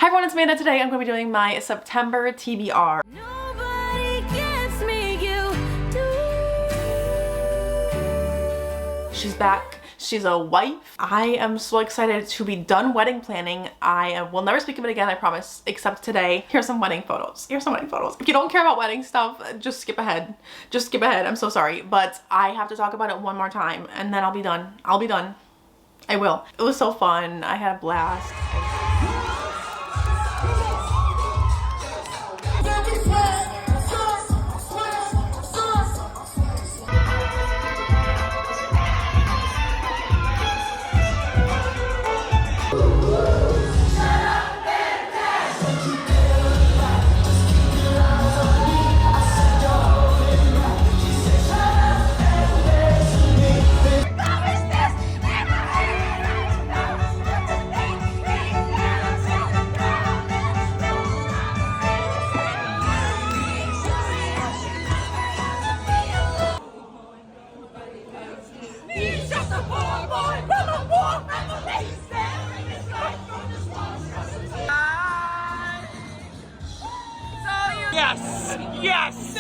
everyone, it's Amanda. Today I'm going to be doing my September TBR. Nobody gives me you do. She's back. She's a wife. I am so excited to be done wedding planning. I will never speak of it again, I promise, except today. Here's some wedding photos. Here's some wedding photos. If you don't care about wedding stuff, just skip ahead. Just skip ahead. I'm so sorry. But I have to talk about it one more time and then I'll be done. I'll be done. I will. It was so fun. I had a blast. Yes! Yes!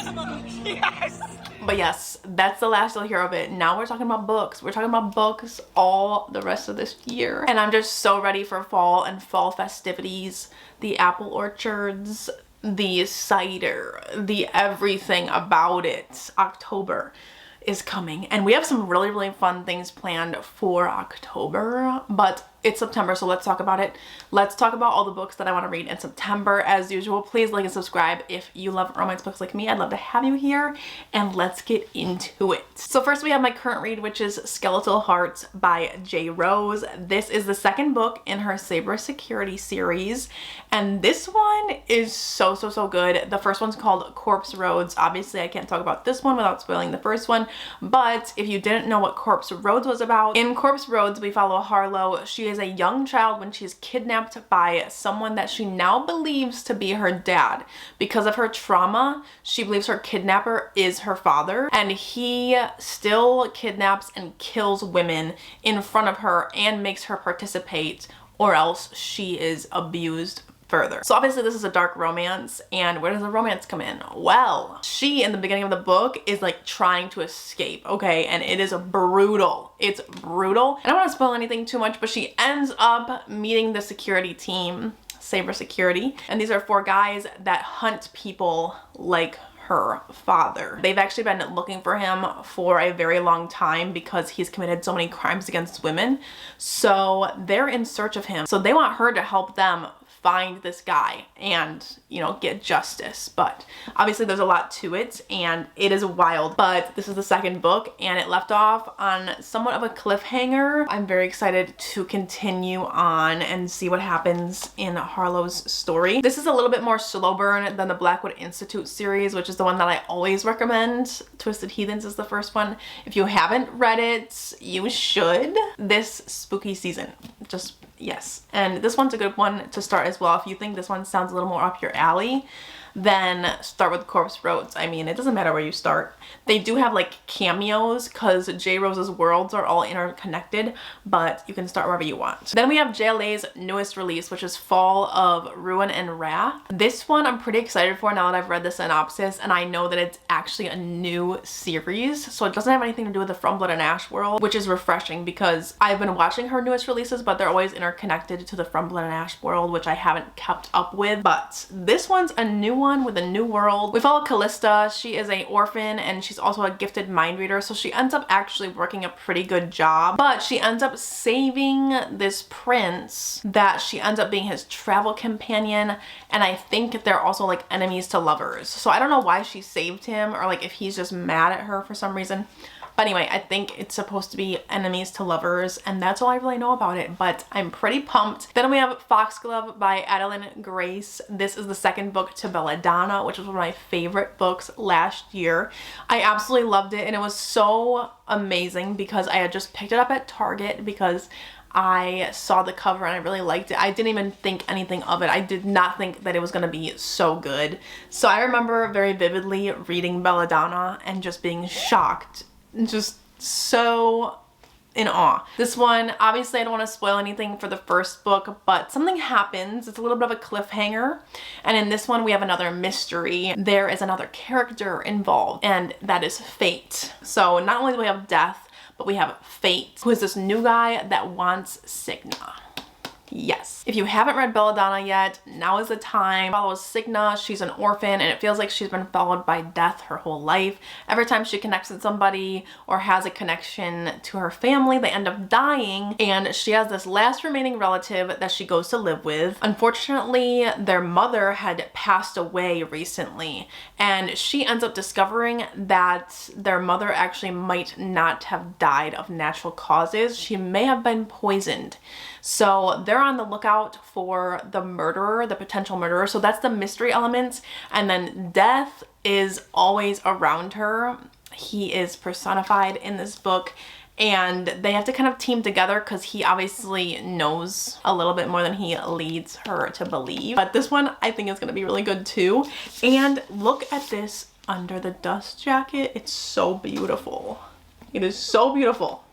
Yes! But yes, that's the last you'll hear of it. Now we're talking about books. We're talking about books all the rest of this year. And I'm just so ready for fall and fall festivities, the apple orchards, the cider, the everything about it. October is coming and we have some really fun things planned for October, but it's September, so let's talk about it. Let's talk about all the books that I want to read in September. As usual, please like and subscribe if you love romance books like me. I'd love to have you here, and let's get into it. So first we have my current read, which is Skeletal Hearts by J. Rose. This is the second book in her cybersecurity series, and this one is so good. The first one's called Corpse Roads. Obviously I can't talk about this one without spoiling the first one, but if you didn't know what Corpse Roads was about, in Corpse Roads we follow Harlow. She is a young child when she's kidnapped by someone that she now believes to be her dad. Because of her trauma, she believes her kidnapper is her father, and he still kidnaps and kills women in front of her and makes her participate, or else she is abused further. So obviously this is a dark romance, and where does the romance come in? Well, she in the beginning of the book is like trying to escape, okay, and it is brutal. It's brutal. I don't want to spoil anything too much, but she ends up meeting the security team, Saber Security, and these are 4 guys that hunt people like her father. They've actually been looking for him for a very long time because he's committed so many crimes against women. So they're in search of him. So they want her to help them find this guy and, you know, get justice. But obviously there's a lot to it and it is wild, but this is the second book and it left off on somewhat of a cliffhanger. I'm very excited to continue on and see what happens in Harlow's story. This is a little bit more slow burn than the Blackwood Institute series, which is the one that I always recommend. Twisted Heathens is the first one. If you haven't read it, you should this spooky season. Just yes. And this one's a good one to start as well. If you think this one sounds a little more up your alley, then start with Corpse Roads. I mean, it doesn't matter where you start. They do have like cameos because J. Rose's worlds are all interconnected, but you can start wherever you want. Then we have JLA's newest release, which is Fall of Ruin and Wrath. This one I'm pretty excited for now that I've read the synopsis and I know that it's actually a new series, so it doesn't have anything to do with the From Blood and Ash world, which is refreshing because I've been watching her newest releases, but they're always interconnected to the From Blood and Ash world, which I haven't kept up with. But this one's a new one with a new world. We follow Callista. She is an orphan and she's also a gifted mind reader, so she ends up actually working a pretty good job, but she ends up saving this prince that she ends up being his travel companion, and I think they're also like enemies to lovers. So I don't know why she saved him or like if he's just mad at her for some reason. But anyway, I think it's supposed to be enemies to lovers, and that's all I really know about it, but I'm pretty pumped. Then we have Foxglove by Adeline Grace. This is the second book to Belladonna, which was one of my favorite books last year. I absolutely loved it, and it was so amazing because I had just picked it up at Target because I saw the cover and I really liked it. I didn't even think anything of it. I did not think that it was going to be so good. So I remember very vividly reading Belladonna and just being shocked. Just so in awe. This one, obviously I don't want to spoil anything for the first book, but something happens. It's a little bit of a cliffhanger. And in this one, we have another mystery. There is another character involved, and that is Fate. So not only do we have Death, but we have Fate, who is this new guy that wants Signa. Yes. If you haven't read Belladonna yet, now is the time. Follows Signa. She's an orphan and it feels like she's been followed by death her whole life. Every time she connects with somebody or has a connection to her family, they end up dying, and she has this last remaining relative that she goes to live with. Unfortunately, their mother had passed away recently, and she ends up discovering that their mother actually might not have died of natural causes. She may have been poisoned. So they're on the lookout for the murderer, the potential murderer. So that's the mystery element. And then Death is always around her. He is personified in this book, and they have to kind of team together because he obviously knows a little bit more than he leads her to believe. But this one I think is going to be really good too. And look at this under the dust jacket. It's so beautiful. It is so beautiful.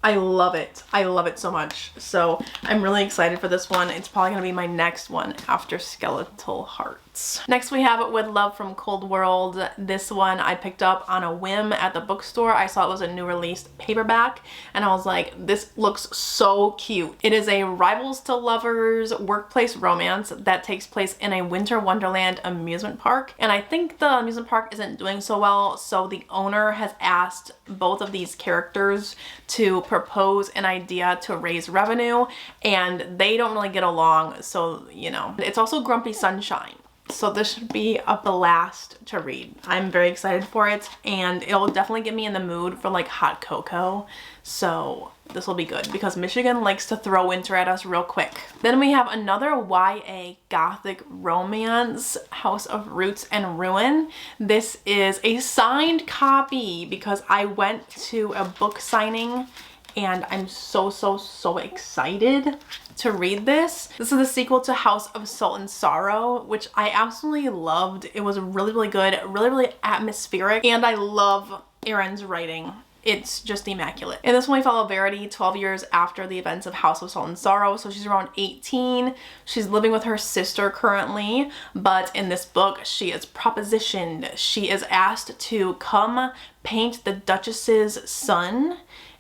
I love it. I love it so much. So I'm really excited for this one. It's probably going to be my next one after Skeletal Hearts. Next we have With Love from Cold World. This one I picked up on a whim at the bookstore. I saw it was a new released paperback and I was like, this looks so cute. It is a rivals to lovers workplace romance that takes place in a winter wonderland amusement park. And I think the amusement park isn't doing so well, so the owner has asked both of these characters to propose an idea to raise revenue, and they don't really get along, so you know. It's also Grumpy Sunshine, so this should be a blast to read. I'm very excited for it, and it'll definitely get me in the mood for like hot cocoa, so this will be good because Michigan likes to throw winter at us real quick. Then we have another YA gothic romance, House of Roots and Ruin. This is a signed copy because I went to a book signing and I'm so excited to read this. This is the sequel to House of Salt and Sorrow, which I absolutely loved. It was really good, really atmospheric, and I love Erin's writing. It's just immaculate. In this one we follow Verity 12 years after the events of House of Salt and Sorrow. So she's around 18. She's living with her sister currently, but in this book she is propositioned. She is asked to come paint the Duchess's son,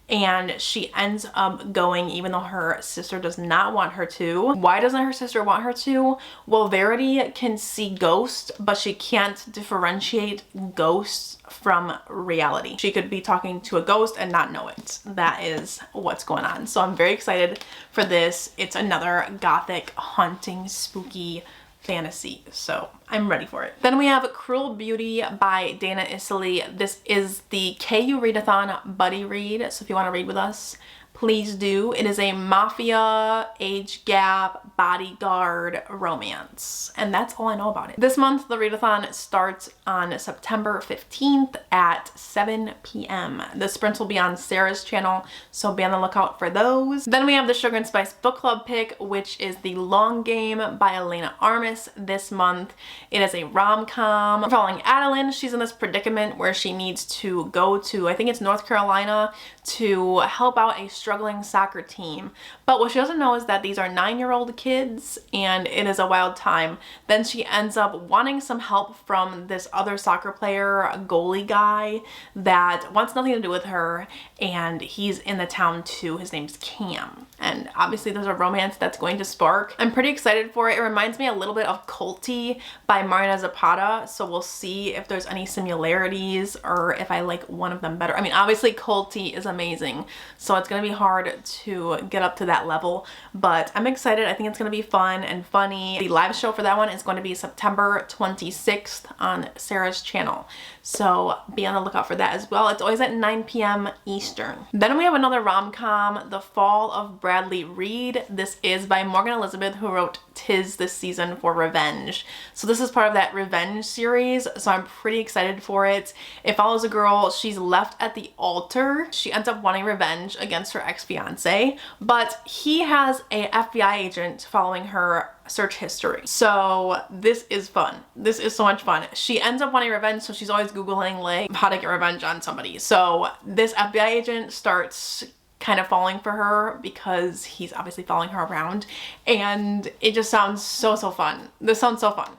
and she ends up going even though her sister does not want her to. Why doesn't her sister want her to? Well, Verity can see ghosts, but she can't differentiate ghosts from reality. She could be talking to a ghost and not know it. That is what's going on. So I'm very excited for this. It's another gothic, haunting, spooky fantasy, so I'm ready for it. Then we have Cruel Beauty by Dana Isili. This is the KU Readathon buddy read, so if you want to read with us, please do. It is a mafia, age gap, bodyguard romance. And that's all I know about it. This month, the readathon starts on September 15th at 7 p.m. The sprints will be on Sarah's channel, so be on the lookout for those. Then we have the Sugar and Spice Book Club pick, which is The Long Game by Elena Armis this month. It is a rom-com. We're following Adeline. She's in this predicament where she needs to go to, I think it's North Carolina, to help out a struggling soccer team. But what she doesn't know is that these are 9-year-old kids and it is a wild time. Then she ends up wanting some help from this other soccer player, a goalie guy, that wants nothing to do with her, and he's in the town too. His name's Cam. And obviously there's a romance that's going to spark. I'm pretty excited for it. It reminds me a little bit of Culty by Marina Zapata, so we'll see if there's any similarities or if I like one of them better. I mean, obviously Culty is amazing, so it's gonna be hard to get up to that level, but I'm excited. I think it's gonna be fun and funny. The live show for that one is going to be September 26th on Sarah's channel, so be on the lookout for that as well. It's always at 9 p.m. Eastern. Then we have another rom-com, The Fall of Bradley Reed. This is by Morgan Elizabeth, who wrote Tis this season for Revenge. So this is part of that Revenge series, so I'm pretty excited for it. It follows a girl. She's left at the altar. She ends up wanting revenge against her her ex-fiance, but he has a FBI agent following her search history. So this is fun. This is so much fun. She ends up wanting revenge, so she's always Googling like how to get revenge on somebody. So this FBI agent starts kind of falling for her because he's obviously following her around, and it just sounds so fun. This sounds so fun.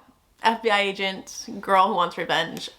FBI agent, girl who wants revenge.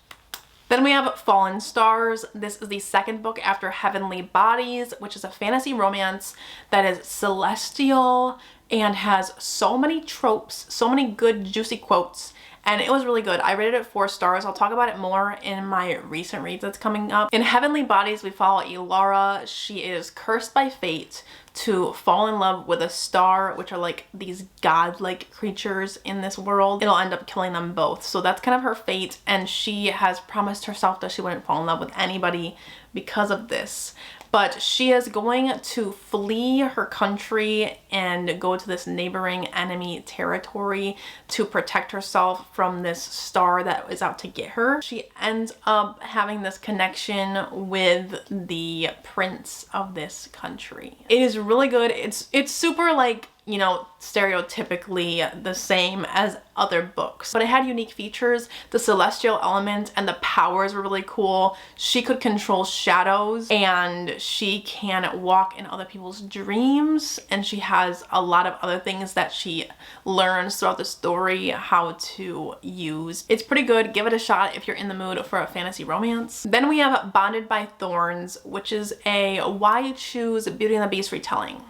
Then we have Fallen Stars. This is the second book after Heavenly Bodies, which is a fantasy romance that is celestial and has so many tropes, so many good juicy quotes, and it was really good. I rated it 4 stars. I'll talk about it more in my recent reads that's coming up. In Heavenly Bodies, we follow Elara. She is cursed by fate to fall in love with a star, which are like these godlike creatures in this world. It'll end up killing them both. So that's kind of her fate, and she has promised herself that she wouldn't fall in love with anybody because of this. But she is going to flee her country and go to this neighboring enemy territory to protect herself from this star that is out to get her. She ends up having this connection with the prince of this country. It is really good. It's super like, you know, stereotypically the same as other books, but it had unique features. The celestial element and the powers were really cool. She could control shadows, and she can walk in other people's dreams, and she has a lot of other things that she learns throughout the story how to use. It's pretty good. Give it a shot if you're in the mood for a fantasy romance. Then we have Bonded by Thorns, which is a Why You Choose Beauty and the Beast retelling.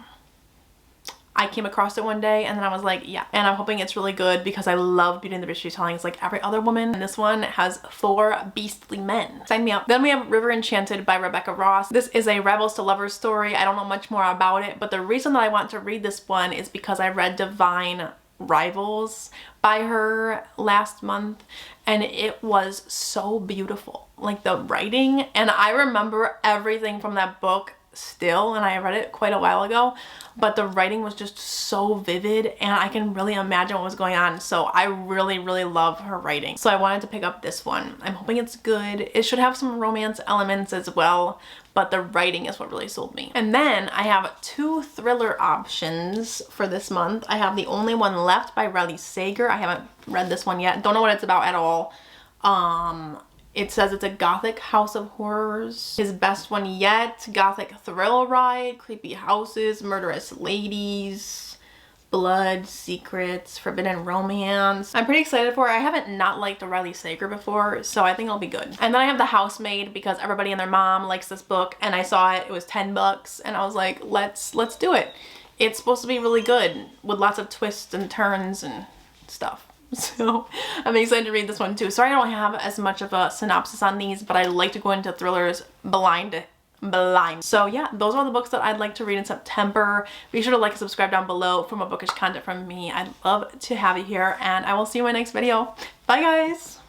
I came across it one day and then I was like, yeah. And I'm hoping it's really good because I love Beauty and the Beast retellings like every other woman. And this one has 4 beastly men. Sign me up. Then we have River Enchanted by Rebecca Ross. This is a Rebels to Lovers story. I don't know much more about it, but the reason that I want to read this one is because I read Divine Rivals by her last month, and it was so beautiful. Like the writing, and I remember everything from that book still, and I read it quite a while ago, but the writing was just so vivid and I can really imagine what was going on. So I really love her writing, so I wanted to pick up this one. I'm hoping it's good. It should have some romance elements as well, but the writing is what really sold me. And then I have 2 thriller options for this month. I have The Only One Left by Riley Sager. I haven't read this one yet. Don't know what it's about at all. It says it's a gothic house of horrors. His best one yet, gothic thrill ride, creepy houses, murderous ladies, blood, secrets, forbidden romance. I'm pretty excited for it. I haven't not liked a Riley Sager before, so I think it'll be good. And then I have The Housemaid because everybody and their mom likes this book, and I saw it. It was $10 and I was like, let's do it. It's supposed to be really good with lots of twists and turns and stuff. So I'm excited to read this one too. Sorry I don't have as much of a synopsis on these, but I like to go into thrillers blind. So yeah, those are the books that I'd like to read in September. Be sure to like and subscribe down below for more bookish content from me. I'd love to have you here, and I will see you in my next video. Bye guys!